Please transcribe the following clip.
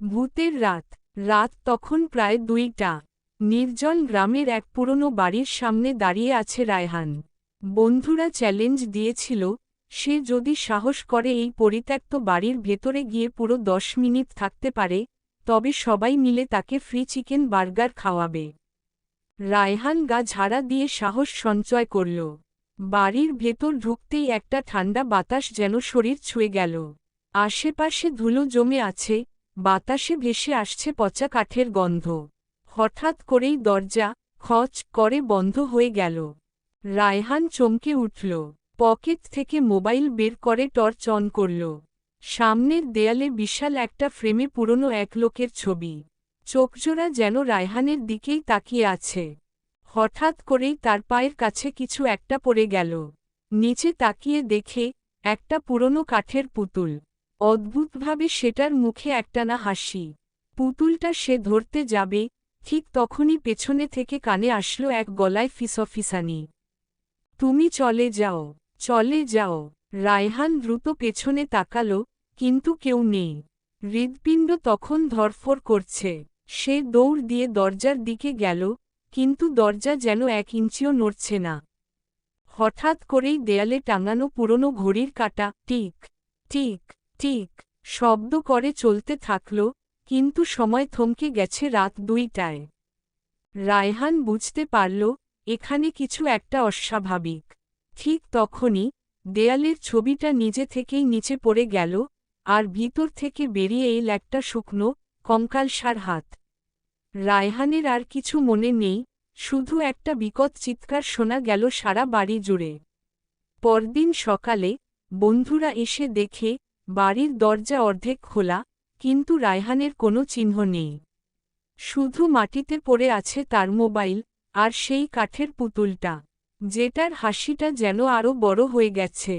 ভূতের রাত। রাত তখন প্রায় 2টা। নির্জন গ্রামের এক পুরনো বাড়ির সামনে দাঁড়িয়ে আছে রায়হান। বন্ধুরা চ্যালেঞ্জ দিয়েছিল, সে যদি সাহস করে এই পরিত্যক্ত বাড়ির ভেতরে গিয়ে পুরো 10 মিনিট থাকতে পারে, তবে সবাই মিলে তাকে ফ্রি চিকেন বার্গার খাওয়াবে। রায়হান গা ঝাড়া দিয়ে সাহস সঞ্চয় করল। বাড়ির ভেতর ঢুকতেই একটা ঠান্ডা বাতাস যেন শরীর ছুঁয়ে গেল। আশেপাশে ধুলো জমে আছে, বাতাসে ভেসে আসছে পচা কাঠের গন্ধ। হঠাৎ করেই দরজা খচ করে বন্ধ হয়ে গেল। রায়হান চমকে উঠল, পকেট থেকে মোবাইল বের করে টর্চ অন করল। সামনের দেয়ালে বিশাল একটা ফ্রেমে পুরনো এক লোকের ছবি। চোখজোড়া যেন রায়হানের দিকেই তাকিয়ে আছে। হঠাৎ করেই তার পায়ের কাছে কিছু একটা পড়ে গেল। নিচে তাকিয়ে দেখে একটা পুরনো কাঠের পুতুল। অদ্ভুতভাবে সেটার মুখে একটানা হাসি। পুতুলটা সে ধরতে যাবে, ঠিক তখনই পেছনে থেকে কানে আসলো এক গলায় ফিসফিসানি। তুমি চলে যাও, চলে যাও। রায়হান দ্রুত পেছনে তাকালো, কিন্তু কেউ নেই। হৃৎপিণ্ড তখন ধড়ফড় করছে। সে দৌড় দিয়ে দরজার দিকে গেল, কিন্তু দরজা যেন 1 ইঞ্চিও নড়ছে না। হঠাৎ করেই দেয়ালে টাঙানো পুরনো ঘড়ির কাঁটা টিক টিক টিক শব্দ করে চলতে থাকল, কিন্তু সময় থমকে গেছে রাত 2টায়। রায়হান বুঝতে পারল, এখানে কিছু একটা অস্বাভাবিক। ঠিক তখনই দেয়ালের ছবিটা নিজে থেকেই নিচে পড়ে গেল, আর ভিতর থেকে বেরিয়ে এল একটা শুকনো, কঙ্কালসার হাত। রায়হানের আর কিছু মনে নেই, শুধু একটা বিকট চিৎকার শোনা গেল সারা বাড়ি জুড়ে। পরদিন সকালে বন্ধুরা এসে দেখে বাড়ির দরজা অর্ধেক খোলা, কিন্তু রায়হানের কোনো চিহ্ন নেই। শুধু মাটিতে পড়ে আছে তার মোবাইল, আর সেই কাঠের পুতুলটা, যেটার হাসিটা যেন আরও বড় হয়ে গেছে।